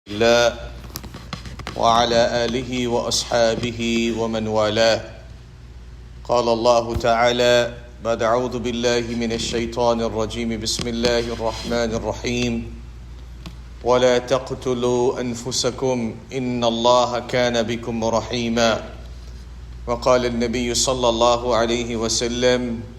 الله وعلى آله وأصحابه ومن والاه. قال الله تعالى بعد أعوذ بالله من الشيطان الرجيم بسم الله الرحمن الرحيم ولا تقتلوا أنفسكم إن الله كان بكم رحيما. وقال النبي صلى الله عليه وسلم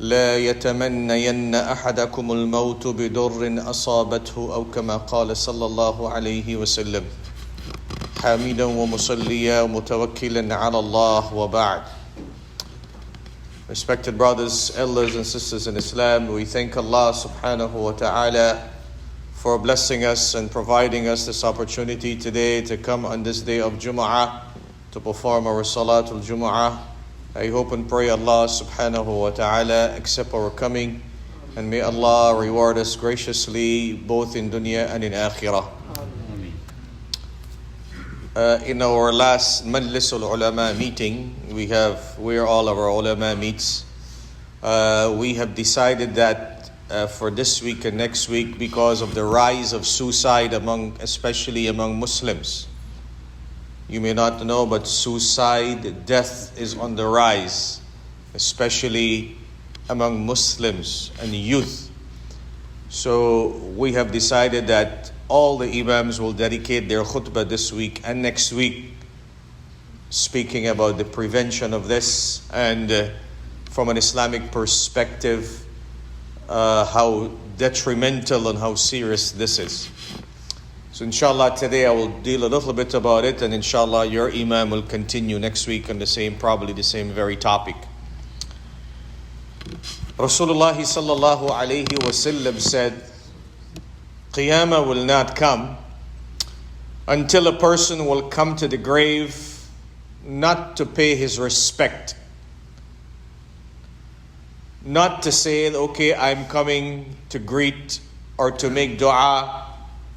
لا يتمنين أحدكم الموت بدر أصابته أو كما قال صلى الله عليه وسلم حامدا ومصليا ومتوكلا على الله وبعد. Respected brothers, elders and sisters in Islam, we thank Allah subhanahu wa ta'ala for blessing us and providing us this opportunity today to come on this day of Jumu'ah to perform our Salatul Jumu'ah. I hope and pray Allah subhanahu wa ta'ala accept our coming, and may Allah reward us graciously both in dunya and in akhirah. In our last Majlis al-Ulama meeting, where all of our ulama meets, we have decided that for this week and next week, because of the rise of suicide especially among Muslims. You may not know, but suicide, death is on the rise, especially among Muslims and youth. So we have decided that all the imams will dedicate their khutbah this week and next week, speaking about the prevention of this and from an Islamic perspective, how detrimental and how serious this is. So inshallah today I will deal a little bit about it, and inshallah your imam will continue next week on probably the same very topic. Rasulullah sallallahu alayhi wasallam said, Qiyamah will not come until a person will come to the grave not to pay his respect. Not to say, okay, I'm coming to greet or to make dua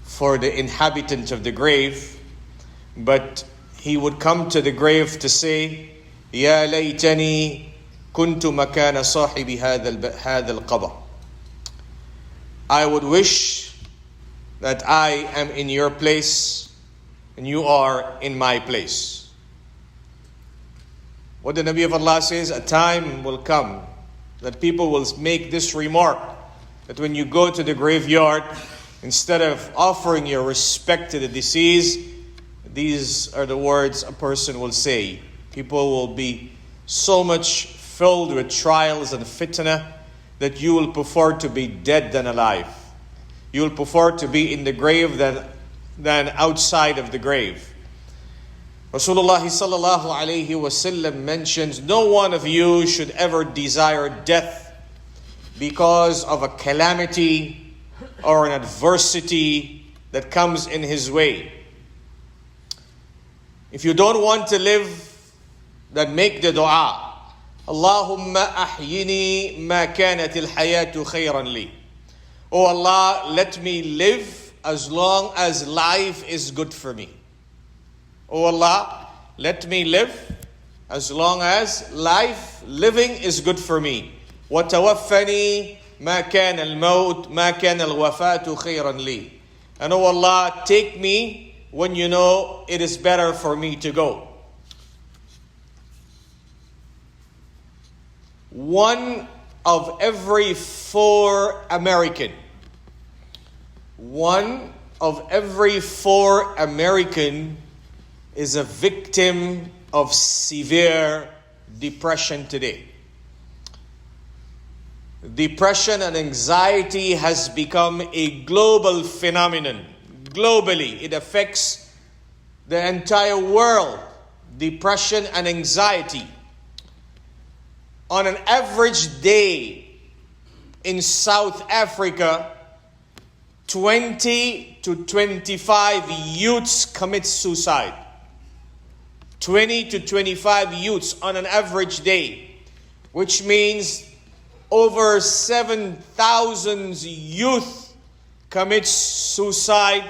for the inhabitant of the grave, but he would come to the grave to say, Ya laytani kuntu makana sahibi hadha al-qabr. I would wish that I am in your place and you are in my place. What the Nabi of Allah says, a time will come that people will make this remark, that when you go to the graveyard, instead of offering your respect to the deceased, these are the words a person will say. People will be so much filled with trials and fitna that you will prefer to be dead than alive. You will prefer to be in the grave than outside of the grave. Rasulullah sallallahu alayhi wasallam mentions, no one of you should ever desire death because of a calamity or an adversity that comes in his way. If you don't want to live, then make the dua. Allahumma ahyini ma kanat al-hayatu khayran li. Oh Allah, let me live as long as life is good for me. Oh Allah, let me live as long as living is good for me. Wa tawaffani ما كان الموت ما كان الوفاة خيرا لي. And oh Allah, take me when you know it is better for me to go. One of every four American is a victim of severe depression today. Depression and anxiety has become a global phenomenon. Globally, it affects the entire world. Depression and anxiety. On an average day in South Africa, 20 to 25 youths commit suicide. 20 to 25 youths on an average day, which means over 7,000 youth commit suicide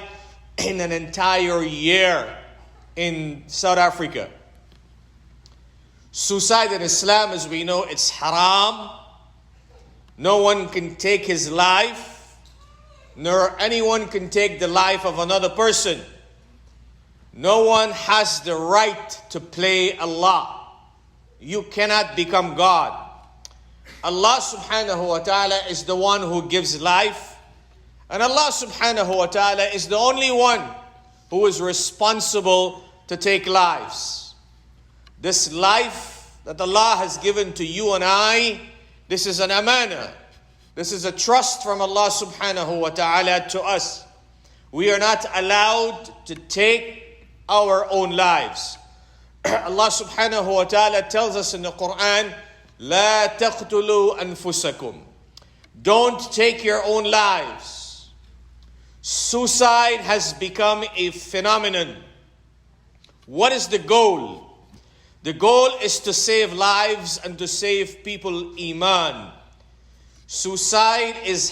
in an entire year in South Africa. Suicide in Islam, as we know, it's haram. No one can take his life, nor anyone can take the life of another person. No one has the right to play Allah. You cannot become God. Allah subhanahu wa ta'ala is the one who gives life. And Allah subhanahu wa ta'ala is the only one who is responsible to take lives. This life that Allah has given to you and I, this is an amana. This is a trust from Allah subhanahu wa ta'ala to us. We are not allowed to take our own lives. Allah subhanahu wa ta'ala tells us in the Quran, لا تقتلوا أنفسكم. Don't take your own lives. Suicide has become a phenomenon. What is the goal? The goal is to save lives and to save people iman. Suicide is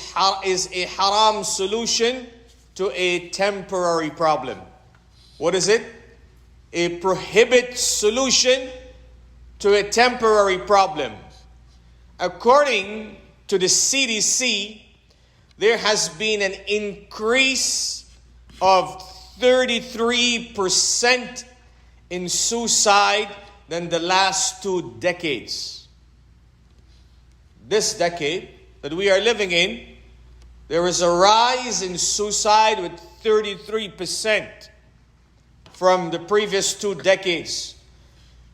a haram solution to a temporary problem. What is it? A prohibit solution to a temporary problem. According to the CDC, there has been an increase of 33% in suicide than the last 2 decades. This decade that we are living in, there is a rise in suicide with 33% from the previous 2 decades.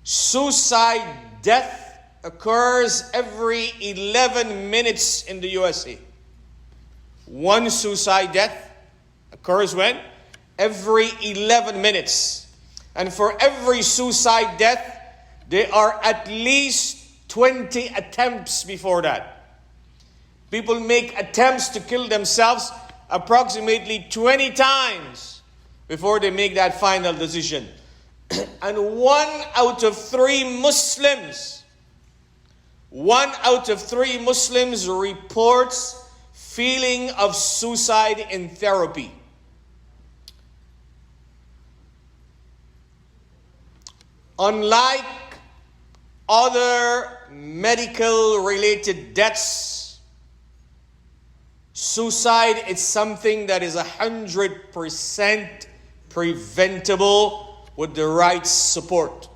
Suicide death occurs every 11 minutes in the USA. One suicide death occurs when? Every 11 minutes. And for every suicide death, there are at least 20 attempts before that. People make attempts to kill themselves approximately 20 times before they make that final decision. And 1 out of 3 Muslims reports feeling of suicide in therapy. Unlike other medical related deaths, suicide is something that is 100% preventable with the right support.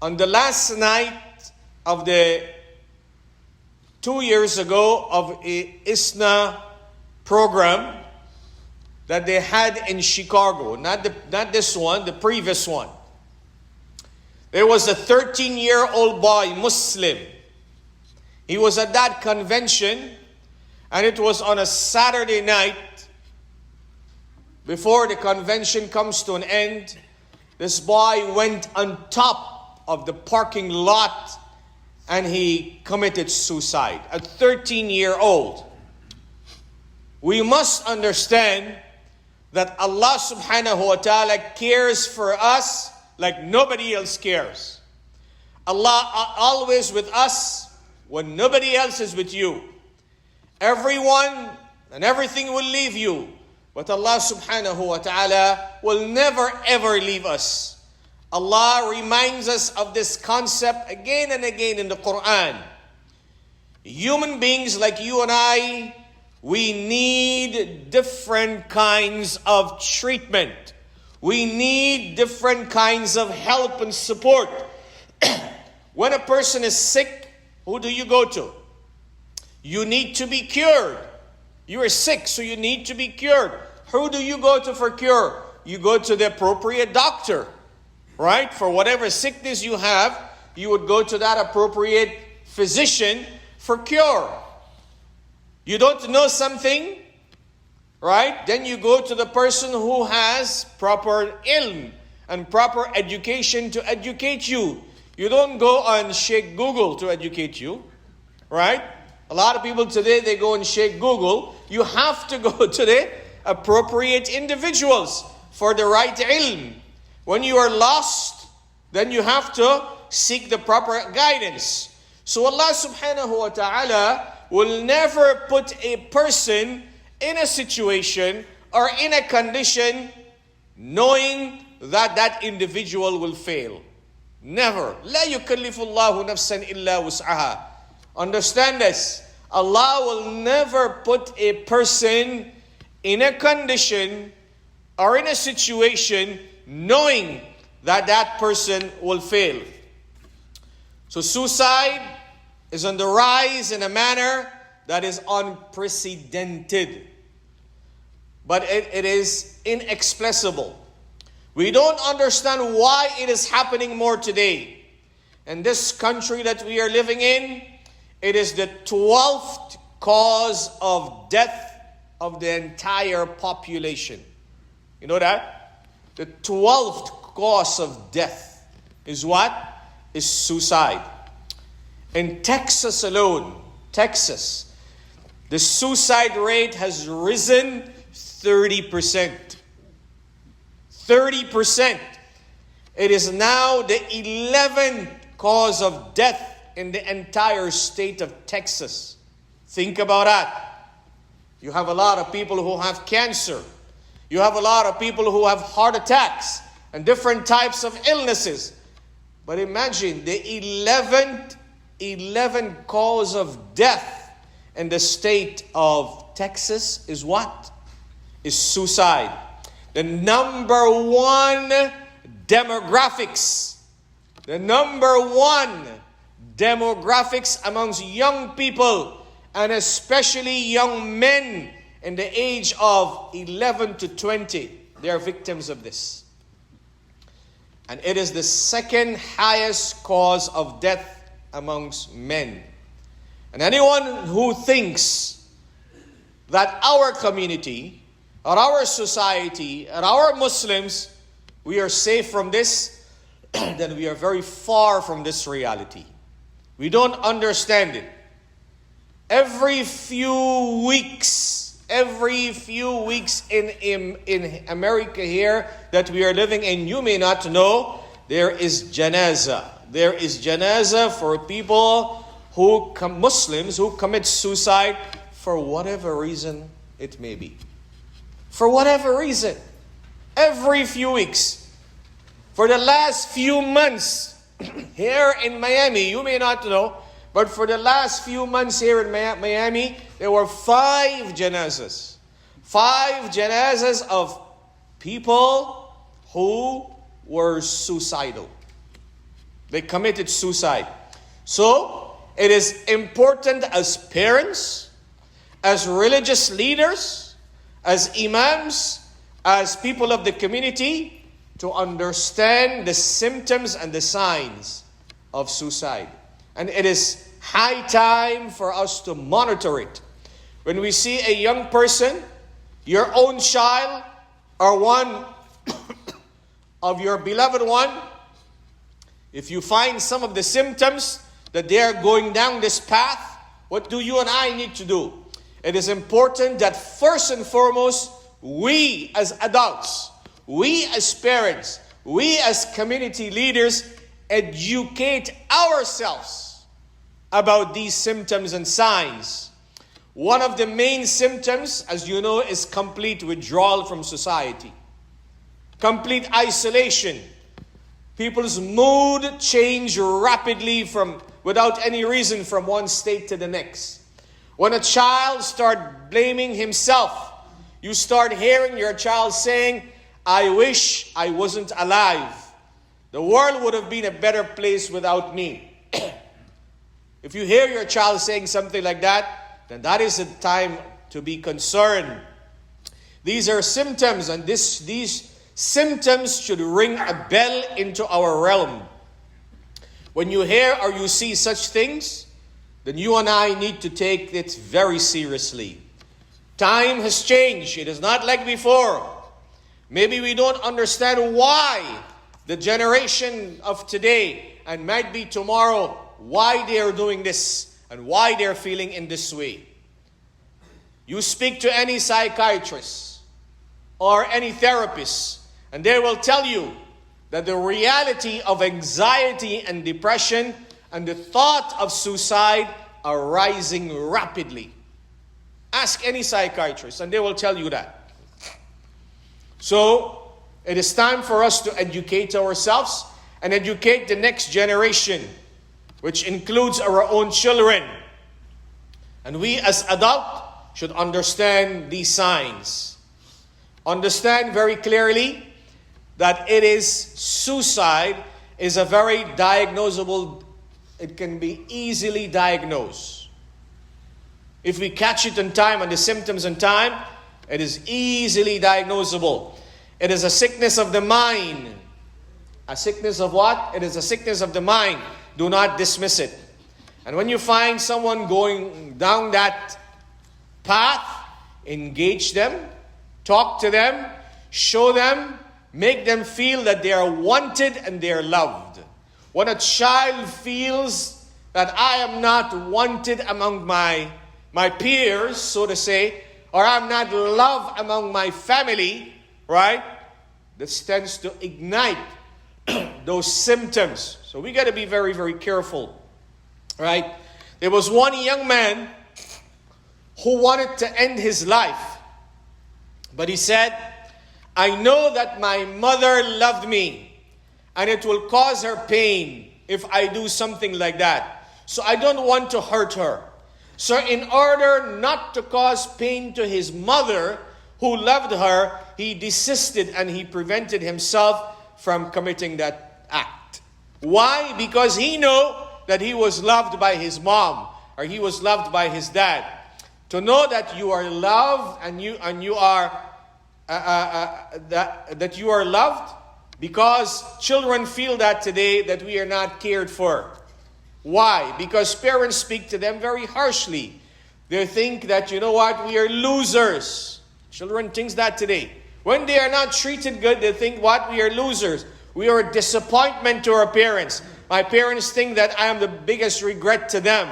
On the last night of the 2 years ago of a ISNA program that they had in Chicago, not this one, the previous one. There was a 13-year-old boy, Muslim. He was at that convention, and it was on a Saturday night. Before the convention comes to an end, this boy went on top of the parking lot and he committed suicide. A 13-year-old. We must understand that Allah subhanahu wa ta'ala cares for us like nobody else cares. Allah always with us when nobody else is with you. Everyone and everything will leave you, but Allah subhanahu wa ta'ala will never ever leave us. Allah reminds us of this concept again and again in the Quran. Human beings like you and I, we need different kinds of treatment. We need different kinds of help and support. When a person is sick, who do you go to? You need to be cured. You are sick, so you need to be cured. Who do you go to for cure? You go to the appropriate doctor, right? For whatever sickness you have, you would go to that appropriate physician for cure. You don't know something, right? Then you go to the person who has proper ilm and proper education to educate you. You don't go on Sheikh Google to educate you, right? A lot of people today, they go and Sheikh Google. You have to go to the appropriate individuals for the right ilm. When you are lost, then you have to seek the proper guidance. So Allah subhanahu wa ta'ala will never put a person in a situation or in a condition knowing that that individual will fail. Never. لا يكلف الله نفسا إلا وسعها. Understand this. Allah will never put a person in a condition are in a situation knowing that that person will fail. So suicide is on the rise in a manner that is unprecedented. But it is inexplicable. We don't understand why it is happening more today. In this country that we are living in, it is the 12th cause of death of the entire population. You know that? The 12th cause of death is what? Is suicide. In Texas alone, Texas, the suicide rate has risen 30%. 30%. It is now the 11th cause of death in the entire state of Texas. Think about that. You have a lot of people who have cancer. You have a lot of people who have heart attacks and different types of illnesses. But imagine the 11th cause of death in the state of Texas is what? Is suicide. The number one demographics. The number one demographics amongst young people, and especially young men in the age of 11 to 20. They are victims of this. And it is the second highest cause of death amongst men. And anyone who thinks that our community, or our society, or our Muslims, we are safe from this, then we are very far from this reality. We don't understand it. Every few weeks in America here that we are living in, you may not know, there is janazah. There is janazah for people Muslims who commit suicide for whatever reason it may be. For whatever reason. Every few weeks. For the last few months here in Miami, you may not know, but for the last few months here in Miami, there were 5 janazas. 5 janazas of people who were suicidal. They committed suicide. So, it is important as parents, as religious leaders, as imams, as people of the community, to understand the symptoms and the signs of suicide. And it is high time for us to monitor it. When we see a young person, your own child, or one of your beloved one, if you find some of the symptoms that they are going down this path, what do you and I need to do? It is important that first and foremost, we as adults, we as parents, we as community leaders, educate ourselves about these symptoms and signs. One of the main symptoms, as you know, is complete withdrawal from society. Complete isolation. People's mood change rapidly without any reason from one state to the next. When a child starts blaming himself, you start hearing your child saying, "I wish I wasn't alive. The world would have been a better place without me." If you hear your child saying something like that, then that is a time to be concerned. These are symptoms, and these symptoms should ring a bell into our realm. When you hear or you see such things, then you and I need to take it very seriously. Time has changed. It is not like before. Maybe we don't understand why the generation of today, and might be tomorrow, why they are doing this and why they're feeling in this way. You speak to any psychiatrist or any therapist, and they will tell you that the reality of anxiety and depression and the thought of suicide are rising rapidly. Ask any psychiatrist and they will tell you that. So, it is time for us to educate ourselves and educate the next generation, which includes our own children. And we as adults should understand these signs. understand very clearly that suicide is a very diagnosable, it can be easily diagnosed. If we catch it in time and the symptoms in time, it is easily diagnosable. It is a sickness of the mind. A sickness of what? It is a sickness of the mind. Do not dismiss it. And when you find someone going down that path, engage them, talk to them, show them, make them feel that they are wanted and they are loved. When a child feels that I am not wanted among my peers, so to say, or I'm not loved among my family, right? This tends to ignite those symptoms. So we got to be very, very careful, right? There was one young man who wanted to end his life. But he said, I know that my mother loved me and it will cause her pain if I do something like that. So I don't want to hurt her. So in order not to cause pain to his mother who loved her, he desisted and he prevented himself from committing that act. Why? Because he knew that he was loved by his mom or he was loved by his dad. To know that you are loved and you are that you are loved, because children feel that today that we are not cared for. Why? Because parents speak to them very harshly. They think that, you know what, we are losers. Children think that today. When they are not treated good, they think what? We are losers. We are a disappointment to our parents. My parents think that I am the biggest regret to them.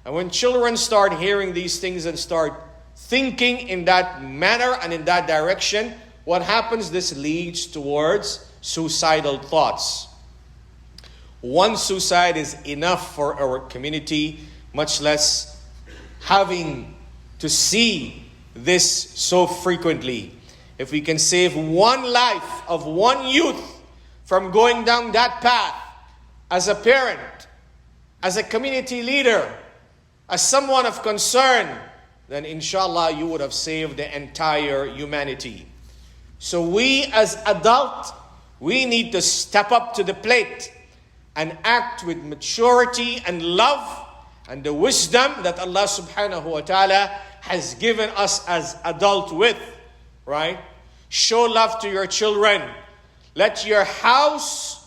And when children start hearing these things and start thinking in that manner and in that direction, what happens? This leads towards suicidal thoughts. One suicide is enough for our community, much less having to see this so frequently. If we can save one life of one youth from going down that path, as a parent, as a community leader, as someone of concern, then inshallah you would have saved the entire humanity. So we as adults, we need to step up to the plate and act with maturity and love and the wisdom that Allah subhanahu wa ta'ala has given us as adults with, right? Show love to your children. Let your household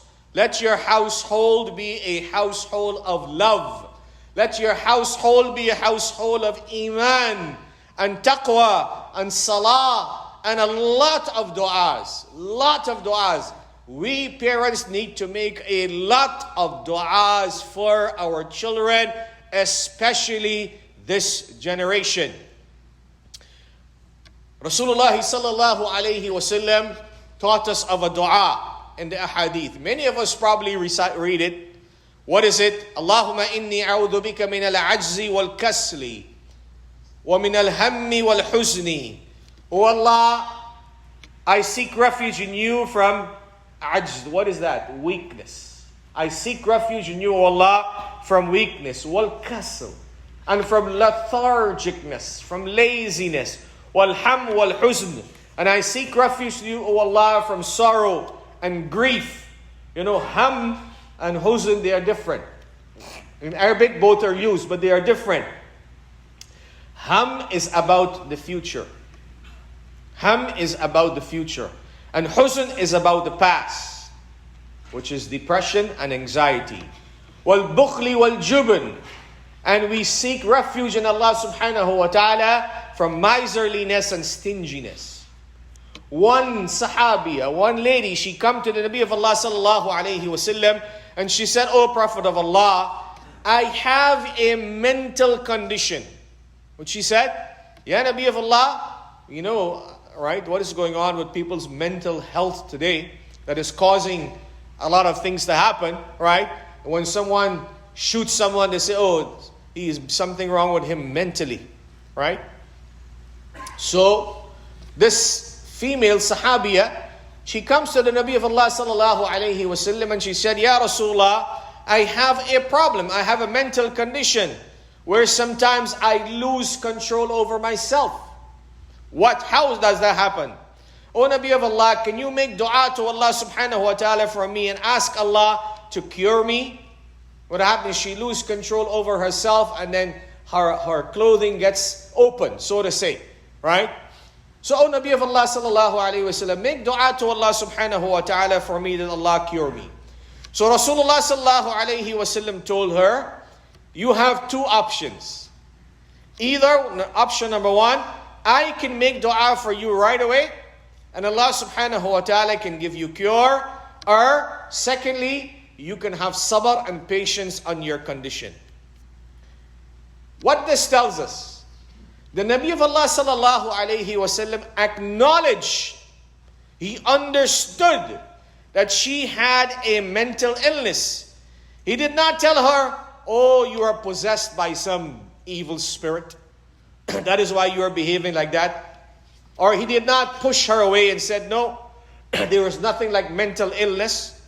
be a household of love. Let your household be a household of iman and taqwa and salah and a lot of du'as. We parents need to make a lot of du'as for our children, especially this generation. Rasulullah sallallahu alayhi wasallam taught us of a dua in the ahadith. Many of us probably read it. What is it? Allahumma inni a'udhu bika min al-ajzi wal-kasli wa min al-hammi wal-huzni. Oh Allah, I seek refuge in you from ajz. What is that? Weakness. I seek refuge in you, O Allah, from weakness, wal-kasl, and from lethargicness, from laziness, wal-ham wal-huzn. And I seek refuge in you, O Allah, from sorrow and grief. You know, ham and huzn, they are different. In Arabic, both are used, but they are different. Ham is about the future. Ham is about the future. And huzn is about the past, which is depression and anxiety. Wal-bukhli wal-jubn. And we seek refuge in Allah subhanahu wa ta'ala from miserliness and stinginess. One sahabiya, one lady, she come to the Nabi of Allah sallallahu alayhi wasallam, and she said, "O Prophet of Allah, I have a mental condition." What she said? "Ya Nabi of Allah, you know, right, what is going on with people's mental health today that is causing a lot of things to happen, right? When someone shoots someone, they say, oh, he is something wrong with him mentally, right?" So this female sahabiya, she comes to the Nabi of Allah sallallahu alayhi wasallam and she said, "Ya Rasulullah, I have a problem. I have a mental condition where sometimes I lose control over myself." How does that happen? O Nabi of Allah, can you make dua to Allah subhanahu wa ta'ala for me and ask Allah to cure me? What happens? She loses control over herself and then her clothing gets open, so to say. Right? So, O Nabi of Allah sallallahu alayhi wa sallam, make dua to Allah subhanahu wa ta'ala for me that Allah cure me. So Rasulullah sallallahu alayhi wa sallam told her, you have two options. Either, option number one, I can make dua for you right away, and Allah subhanahu wa ta'ala can give you cure. Or, secondly, you can have sabr and patience on your condition. What this tells us, the Nabi of Allah sallallahu alayhi wa sallam acknowledged, he understood that she had a mental illness. He did not tell her, oh, you are possessed by some evil spirit. That is why you are behaving like that. Or he did not push her away and said, no, there is nothing like mental illness.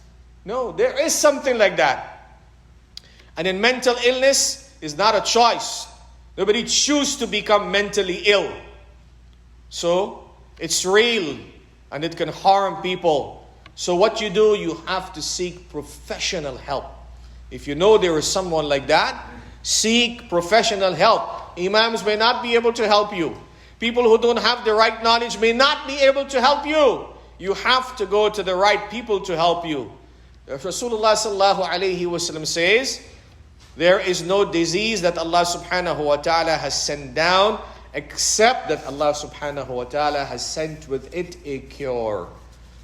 No, there is something like that. And in mental illness is not a choice. Nobody chooses to become mentally ill. So, it's real and it can harm people. So what you do, you have to seek professional help. If you know there is someone like that, seek professional help. Imams may not be able to help you. People who don't have the right knowledge may not be able to help you. You have to go to the right people to help you. Rasulullah sallallahu alayhi wa sallam says, there is no disease that Allah subhanahu wa ta'ala has sent down except that Allah subhanahu wa ta'ala has sent with it a cure.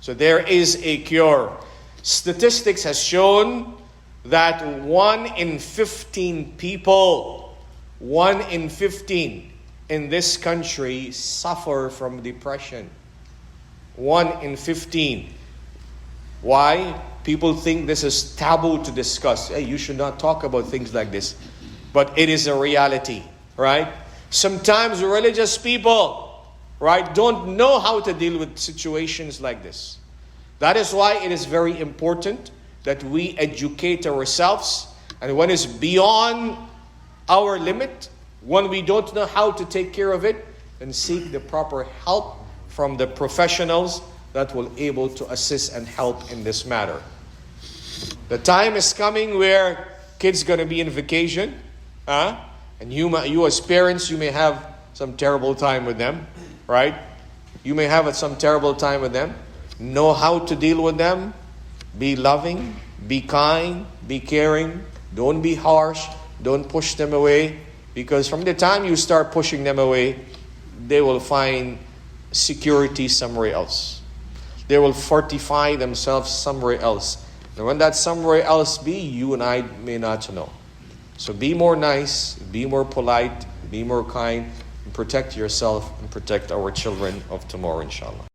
So there is a cure. Statistics has shown that 1 in 15 people, 1 in 15 in this country suffer from depression. 1 in 15. Why? People think this is taboo to discuss. Hey, you should not talk about things like this. But it is a reality, right? Sometimes religious people, right, don't know how to deal with situations like this. That is why it is very important that we educate ourselves. And when it's beyond our limit, when we don't know how to take care of it, then seek the proper help from the professionals that will able to assist and help in this matter. The time is coming where kids going to be in vacation, and you as parents, you may have some terrible time with them, right? You may have some terrible time with them. Know how to deal with them. Be loving, be kind, be caring. Don't be harsh. Don't push them away. Because from the time you start pushing them away, they will find security somewhere else. They will fortify themselves somewhere else. And when that somewhere else be, you and I may not know. So be more nice, be more polite, be more kind, and protect yourself and protect our children of tomorrow, inshallah.